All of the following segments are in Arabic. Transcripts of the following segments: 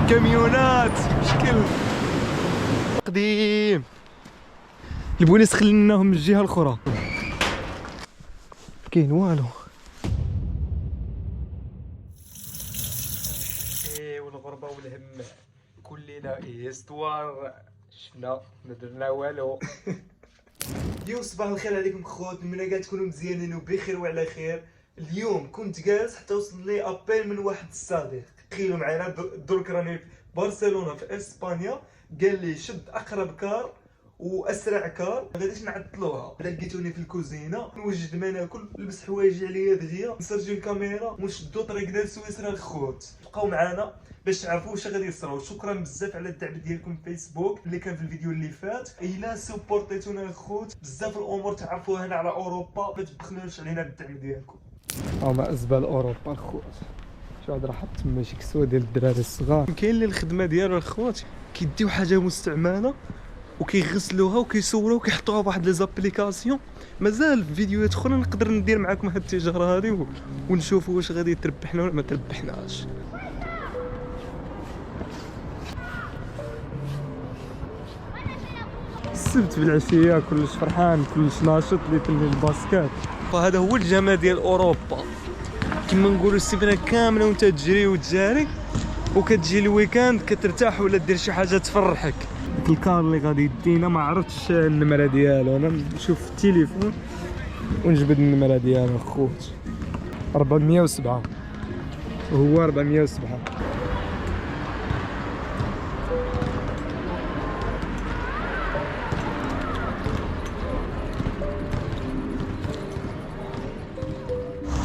كاميونات بشكل قديم. البوليس خليناهم من الجهه الاخرى، كاين والو. والغربه والهم كل ليله استوار شفنا ما درنا والو. اليوم صباح الخير عليكم خوت، نتمنى كاع تكونوا مزيانين وبخير وعلى خير. اليوم كنت جالس حتى وصل لي ابيل من واحد الصديق، تخيلوا معايا درك راني في برشلونه في اسبانيا، قال لي شد اقرب كار واسرع كار غاديش نعطلوها. بدا لقيتوني في الكوزينه نوجد ما ناكل، نلبس حوايجي عليا دغيا، نسرجي الكاميرا ونشدو طريق ديال سويسرا الخوت. بقاو معنا باش تعرفوا واش غادي يصرا. شكرا بزاف على الدعم ديالكم في فيسبوك اللي كان في الفيديو اللي فات. الا سبورتيتونا الخوت بزاف الامور تعرفوها هنا على اوروبا، ما تبخلوش علينا بالدعم ديالكم. هما ازبال اوروبا الخوت، شو هاد راه حط تما شي كسوه ديال الدراري الصغار. كاين اللي الخدمه ديالو الخوت كيديو حاجه مستعمله وكيغسلوها وكيصوروها وكيحطوها بواحد لي زابليكاسيون. مازال فيديوهات اخرى نقدر ندير معكم هاد التجاره هذه ونشوفوا واش غادي تربحنا ولا ما تربحناش. السبت بالعشيه كلش فرحان كلش ناشط اللي تلي الباسكات. فهذا هو الجمال ديال اوروبا، كما نقولوا السيمانه كامله وانت تجري وتجاري، وكتجي الويكاند كترتاح ولا دير شي حاجه تفرحك. ديك الكار اللي غادي يدينا ما عرفتش النمره ديالو، انا نشوف في التليفون ونجبد النمره ديالو خوت. 407 وهو 407.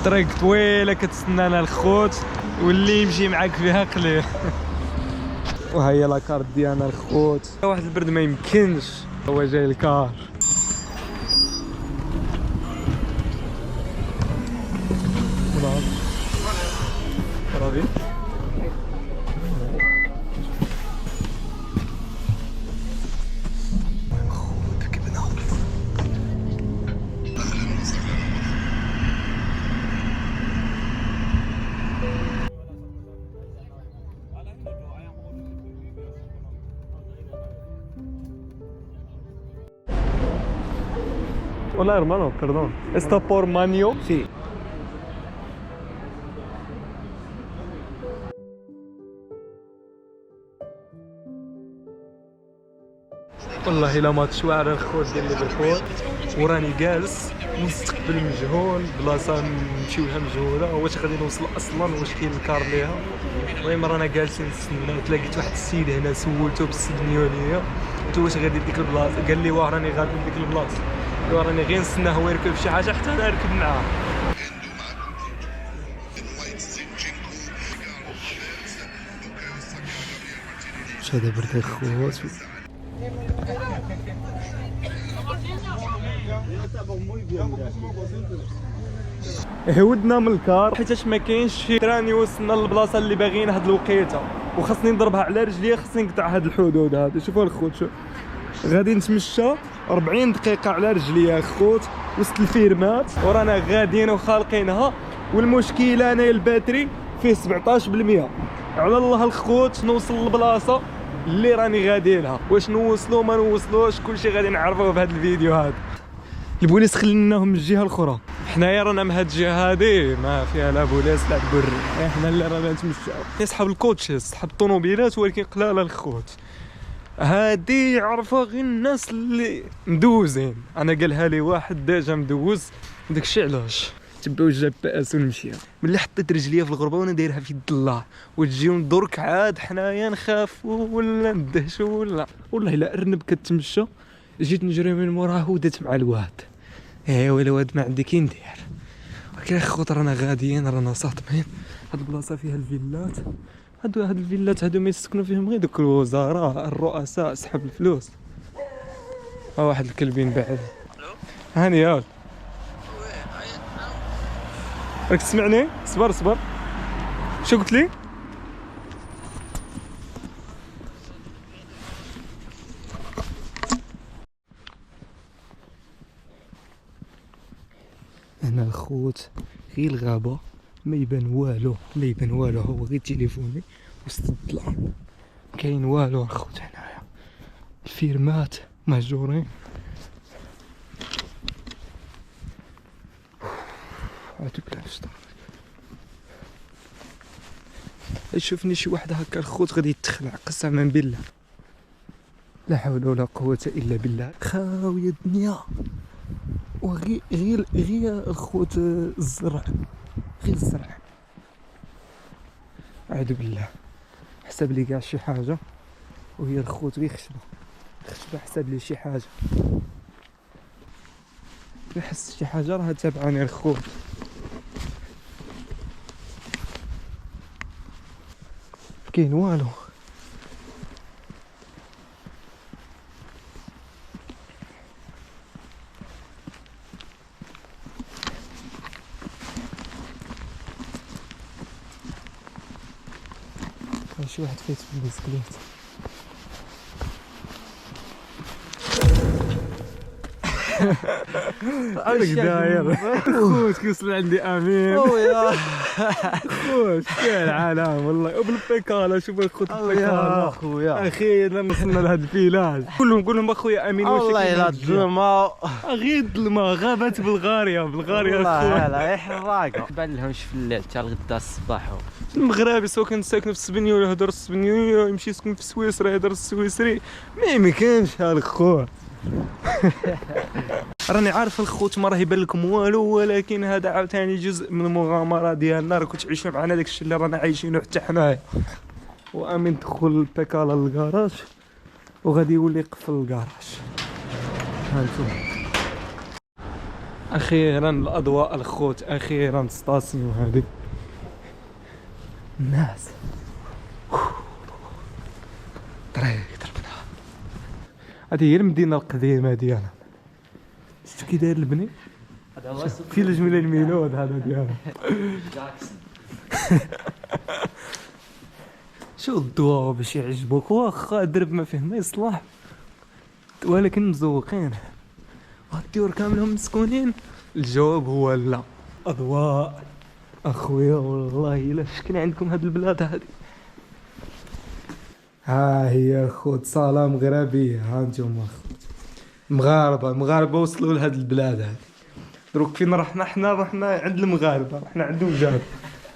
طريق طويله كتسنانا الخوت واللي يمشي معاك فيها قليل. وهي لاكارت ديالنا الخوت. واحد البرد ما يمكنش، هو جاي الكار. راضي Hola hermano, perdón. ¿Está por Manio? Sí. والله الا ماتش واعر الخوت ديال ليفربول، وراني جالس مستقبل مجهول، بلاصه نمشيو لها مجهوله، واش غادي نوصل اصلا، واش كاين الكار ليها. المهم رانا جالسين نستنى، تلاقيت واحد السيد هنا سولته بالسدنيو ليا قلت واش غادي لديك البلاصه، قال لي واه راني غادي لديك البلاصه، راني غير نستنى هو يركب شي حاجه حتى انا نركب معاه. واش هذا برد الخوت. هودنا من الكار حيتاش ما كاينش شي تراني وصلنا للبلاصه اللي باغيين هاد الوقيته، وخاصني نضربها على رجلي، خاصني نقطع هاد الحدود هادو. شوفوا الخوت، شوف غادي نتمشى 40 دقيقه على رجلي يا خوت وسط الفيرمات، ورانا غاديين وخالقينها. والمشكله انايا الباتري فيه 17%. على الله الخوت نوصل للبلاصه اللي راني غادي لها. واش نوصلوا ما نوصلوش كلشي غادي نعرفوه في هذا الفيديو هذا. البوليس خليناهم من الجهه الاخرى، حنايا رانا من هاد الجهه هذه ما فيها لا بوليس لا بري، حنا اللي رانا نتمشاو. اصحاب الكوتشي اصحاب الطوموبيلات ولكن قلاله الخوت، هادي يعرفها غير الناس اللي مدوزين. انا قالها لي واحد ديجا مدوز، داكشي علاش تبعوا الجي بي اس ونمشيو. ملي حطيت رجليا في الغربه وانا دايرها في يد الله، وتجيو درك عاد حنايا نخافوا ولا ندهشوا ولا والله الا ارنب كتمشى جيت نجري من موراه وديت مع الواد. ايوا الواد ما عندي كي ندير، ولكن خوت رانا غاديين رانا ساطمين. هاد البلاصه فيها الفيلات، هاد الفيلات هادو ما يسكنوا فيهم غير دوك الوزراء الرؤساء اصحاب الفلوس. ها واحد الكلبين بعد. هاني ياك راك تسمعني؟ صبر شو قلت لي؟ هنا الخوت غير الغابه، ما يبان والو هو غير تليفوني وسط الظلام. كاين والو الخوت هنايا، الفيرمات مهجورين. عاد بلا نشطر يشوفني شي واحد هكا الخوت غادي يتخلع قسما بالله، لا حول ولا قوة الا بالله. خاوية الدنيا وغير الخوت الزرع، غير الزرع. اعوذ بالله، حسب لي كاع شي حاجه وهي الخوت غير خشبه حسب لي شي حاجه، نحس شي حاجه راها تابعاني الخوت. كاين والو، شي واحد فايت بالبسكليت. اش داير خوت كيوصل عندي امين خويا خوت كاع العالم والله وبالبيكالا. شوف الخوت يا خويا اخيرا وصلنا لهاد الفيلاج. قول لهم اخويا امين واش والله الا الظلمه غير الظلمه غابت بلغاريا والله لا يحرقها بان لهمش في الليل حتى الغدا الصباح. المغربي سواء كان ساكن في السبنيه ولا يهضر السبنيه يمشي يسكن في سويسرا يهضر السويسري ما يمكنش الخوت. راني عارف الخوت ما راه يبان لكم والو، ولكن هذا عاوتاني جزء من المغامره ديالنا. راكم تعيشوا معنا داكشي اللي رانا عايشينه حتى حنايا. وامين دخل البيكالا للكراج وغادي يولي يقفل الكراج. هانتوما اخيرا الاضواء الخوت، اخيرا ستاسيون هذه الناس طريق دربنا. هذه هي المدينه القديمه ديالنا. شفتو كي داير البني هذا هو في الجميله الميلود هذا ديالنا. جاكسون شو الضوء باش يعجبوك، واخا الدرب ما فيه ما يصلح ولكن مزوقين. والديور كاملهم مسكونين. الجواب هو لا. اضواء اخويا والله الا شكنا عندكم هاد البلاد هادي. ها هي الخوت صاله مغربيه. ها انتم مغاربه وصلوا لهاد البلاد هادي. دروك فين رحنا رحنا عند المغاربه، رحنا عند وجاد.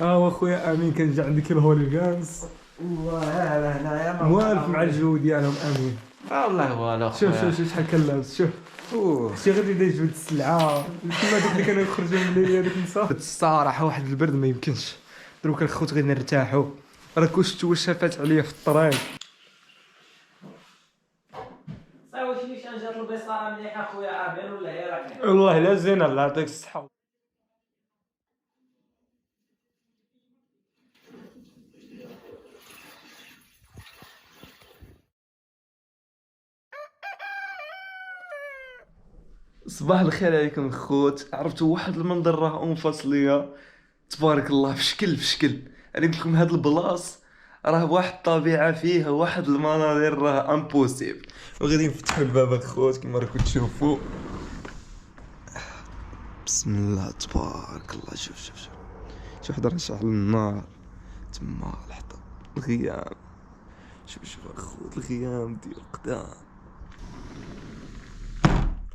ها هو خويا امين كنجي عندك الهوليغانز والله هنايا موالف مع الجو ديالهم امين. والله والو شوف شحال كان لابس. شوف شي غادي يبدا يجبد السلعه كيما دوك اللي كانوا يخرجوا من الليل هذيك النساء. الصراحه واحد البرد ما يمكنش. دروك الخوت غير نرتاحوا. راكو شفتوا واش شافات عليا في الطريق. صايوا شي شجره البصاره مليح اخويا امين ولا هي راك والله لا زينه الله يعطيك الصحه. صباح الخير عليكم الخوت. عرفتوا واحد المنظر راه منفصليه تبارك الله في شكل. انا قلت لكم هاد البلاص راه واحد الطبيعه فيه واحد المناظر راه امبوسيبل. وغادي نفتحوا الباب الخوت كما راكم تشوفوا. بسم الله تبارك الله. شوف شي واحد راه شاعل النار تما الحطب الغيام. شوف الخوت الغيام ديال قدام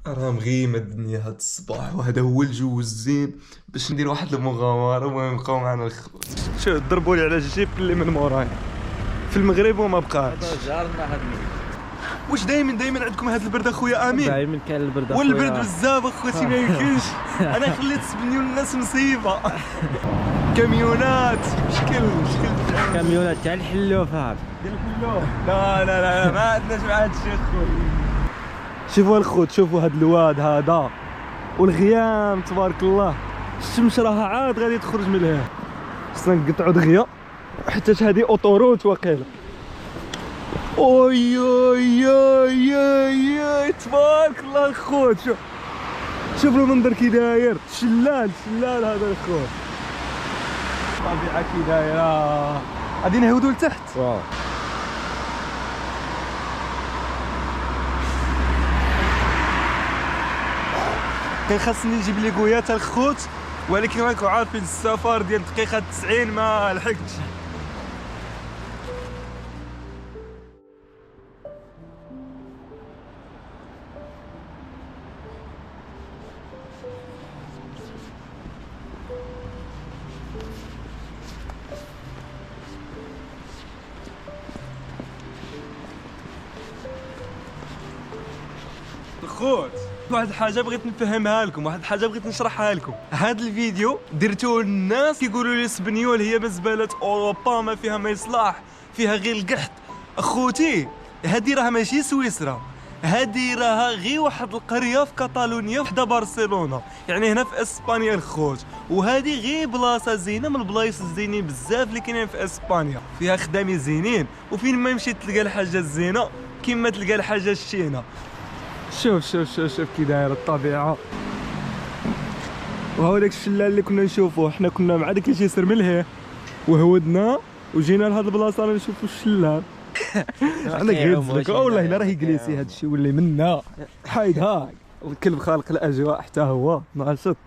راه مغيمه الدنيا هاد الصباح. وهذا هو الجو الزين باش ندير واحد المغامره ونبقاو معنا الخوت. شوف ضربوا لي على الجيب اللي من موراي في المغرب وما بقاش. جارنا هاد واش دائما عندكم هاد البرد اخويا امين؟ دائما كاين البرد اخويا والبرد بزاف اخوتي ما يمكنش. انا خليت سبنيو الناس مصيبه. كاميونات شكل كاميونات تاع الحلوف هذا ديال الحلوف. لا ما عندناش مع هادشي اخويا. شوفوا الخوت شوفوا هاد الواد هذا والغيام تبارك الله. الشمس راها عاد غادي تخرج من هنا. خصنا نقطعوا دغيا حتى هادي اوطوروت واقيلا. اوي تبارك الله الخوت. شوف المنظر كي داير. شلال هذا الخوت. الطبيعه كي دايره. غادي نهودوا لتحت. واو كان خاصني نجيب لي كويات الخوت، ولكن راكم عارفين السفر ديال دقيقه 90 ما لحقتش. الخوت، واحد الحاجه بغيت نفهمها لكم، واحد الحاجه بغيت نشرحها لكم. هذا الفيديو درتوه للناس كيقولوا لي اسبانيول هي مزبله اوروبا، ما فيها ما يصلح، فيها غير القحط. اخوتي هذه راه ماشي سويسرا، هذه راها غير واحد القريه في كاتالونيا وحده برشلونه، يعني هنا في اسبانيا الخوت. وهذه غير بلاصه زينه من البلايص الزينين بزاف اللي كاينين في اسبانيا، فيها خدامين زينين، وفين ما مشيت تلقى الحاجه الزينه كيما تلقى الحاجه الشينه. شوف شوف شوف شوف كي دايره الطبيعه. وهو داك الشلال اللي كنا نشوفوه، حنا كنا مع داك الجسر ملهيه وهودنا وجينا لهاد البلاصه نشوفوا الشلال. عندك غير تزلك والله الا راه يجلسي هاد الشيء ولا منا حايد هاك. الكلب خالق الاجواء حتى هو ناشط.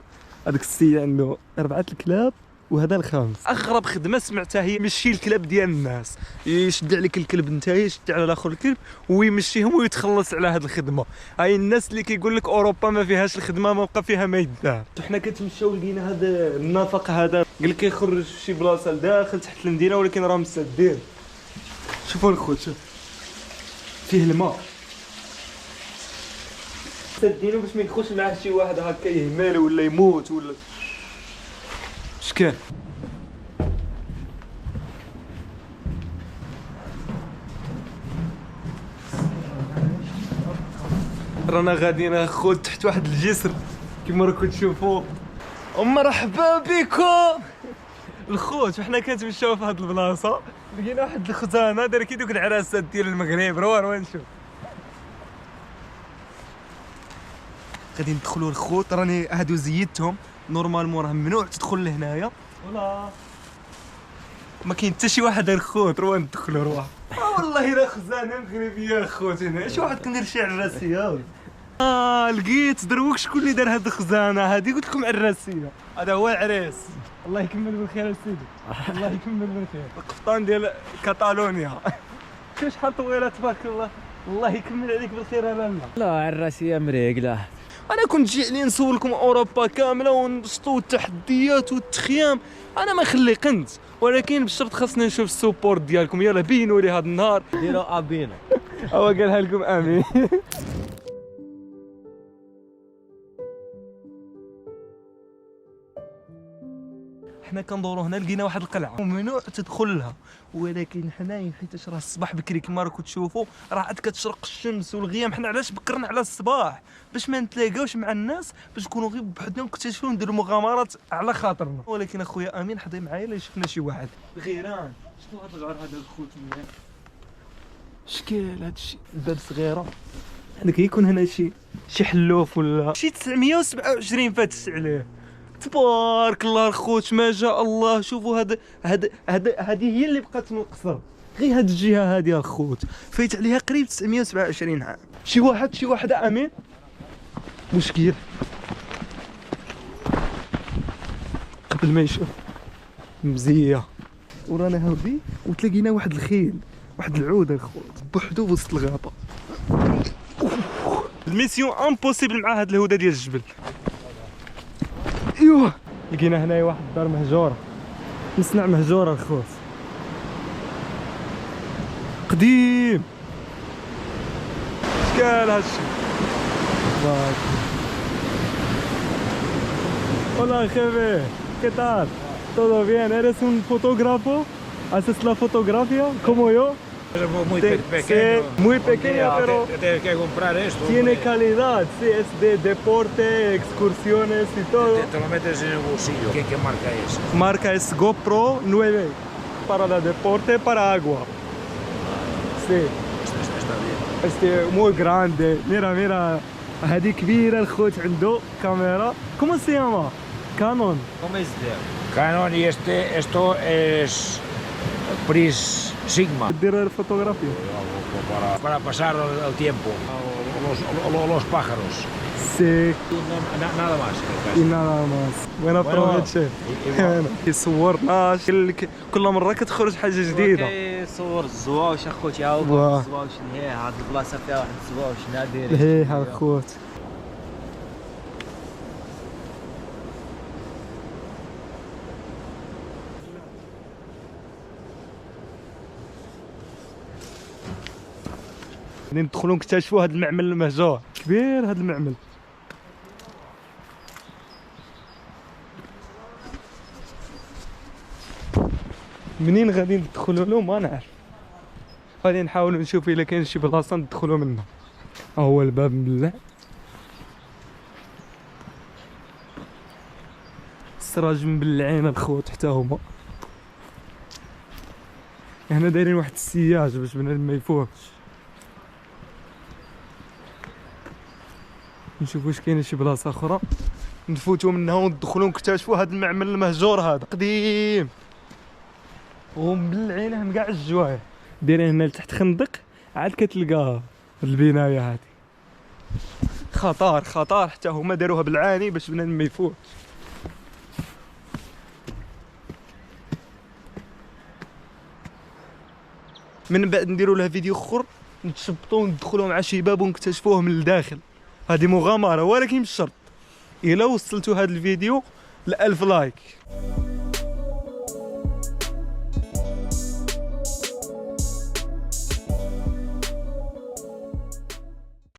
هذاك السي عنده 4 الكلاب وهذا الخامس. اغرب خدمه سمعتها هي مشي الكلاب ديال الناس، يشد عليك الكلب انت يشد على الاخر الكلب ويمشيهم ويتخلص على هذه الخدمه. هاي الناس اللي كيقول لك اوروبا ما فيهاش الخدمه، ما بقى فيها ما يدار. حنا كنتمشاو لقينا هذا النفق هذا قال لك يخرج شي بلاصه لداخل تحت المدينه ولكن راهم مسدين. شوفوا الخوت، شوف فيه الماء سدينو باش ما يدخلش معاه شي واحد هكا يهمل ولا يموت ولا شكان. رانا غاديين اخوت تحت واحد الجسر كيما راكم تشوفوا. مرحبا بكم الخوت. وحنا كنتمشاو في هاد البلاصه لقينا واحد الخزانه داير كي دوك العراسات ديال المغرب. روح نشوف. غادي ندخلوا الخوت، راني هادو زيدتهم نورمالمون راه ممنوع تدخل لهنايا ولا ما كاين حتى شي واحد الخوت. روح ندخلوا روح. والله الا خزانه مغربيه الخوت هنا. شي واحد كندير شي عراسيه. لقيت دروك شكون اللي دار هاد الخزانه هادي، قلت لكم عراسيه. هذا هو العريس. الله يكمل بالخير سيدي. الله يكمل بالخير. القبطان ديال كاتالونيا. شوف شحال طويله تبارك الله. الله يكمل عليك بالخير لالا. لا عراسيه مريقله. انا كنت جاي لي نسولكم اوروبا كامله ونبسطوا التحديات والتخيام، انا ما خليقنت، ولكن بالشرط خاصنا نشوف السوبورت ديالكم. يلا بينوا لي هذا النهار. ديروا ابينا. هو قالها لكم امين. حنا كندورو هنا لقينا واحد القلعه ممنوع تدخل لها، ولكن حنايا حيت راه الصباح بكري كما راكم تشوفوا راه عاد كتشرق الشمس والغيام. حنا علاش بكرنا على الصباح؟ باش ما نتلاقاوش مع الناس، باش نكونوا غير بوحدنا ونكتشفوا نديروا مغامرات على خاطرنا. ولكن اخويا امين حضي معايا الا شفنا شي واحد غيران. شنو هذا الغار هذا الخوت مزيان شكال هذا الشيء. الباب صغيره عندك يكون هنا شي حلوف ولا شي 927 فاتش عليه. تبارك الله الخوت ما شاء الله. شوفوا هذه هي اللي بقات من القصر، غير هاد الجهه هذه الخوت فايت عليها قريب 927 عام. شي واحد امين مشكل قبل ما يشوف مزيه. ورانا هاودي وتلاقينا واحد الخيل، واحد العود الخوت بوحدو وسط الغابه. الميسيون امبوسيبل مع هاد الهدى ديال الجبل. ايوه لقينا هنايا واحد الدار مهجوره، مصنع مهجوره الخوت قديم. شكال هادشي بارك. Hola jefe, ¿qué tal? ¿Todo bien? ¿Eres un fotógrafo? ¿Haces la fotografía como yo? Muy Sí, pequeño. muy pequeña, pero Tienes que comprar esto. tiene hombre. calidad, sí, es de deporte, excursiones y todo. Te lo metes en el bolsillo. ¿Qué marca es? Marca es GoPro 9 para el deporte, para agua. Sí, Está bien. este muy grande. Mira, هذه كبيرة الخوت عنده كاميرا. ¿Cómo se llama? Canon. ¿Cómo es de? Canon y esto es Pris Sigma. دير الفوتوغرافيا. Para pasar el tiempo. Los pájaros. Sí, Nada más. y nada más. Buena provecho. يصورنا كل مرة كتخرج حاجة جديدة. كيصور الزواوش اخوتي. ها واه. هو الزواوش هي هاد البلاصه فيها واحد الزواوش نادرين. هي الخوت. ندخلوا نكتشفوا هذا المعمل المهجور. كبير هذا المعمل. منين غادي ندخلوا له ما نعرف. غادي نحاولوا نشوف الا كاين شي بلاصه ندخلوا منها. ها هو الباب مبلع. السراج مبلعين الخوت حتى هما. هنا دايرين واحد السياج باش بنادم ما يفوهش. نشوف واش كاينه شي بلاصه اخرى نفوتوا منها وندخلوا نكتشفوا هذا المعمل المهجور هذا قديم ومبلعينه من كاع الجوايه. دايرين هنا لتحت خندق عاد كتلقى البنايه هذه. خطر خطر حتى هما داروها بالعاني باش بنادم ما يفوتش. من بعد نديروا لها فيديو اخر نتشبطوا وندخلوا مع شباب ونكتشفوه من الداخل. هذه مغامره ولكن مش شرط. الا وصلتوا هذا الفيديو ل1000 لايك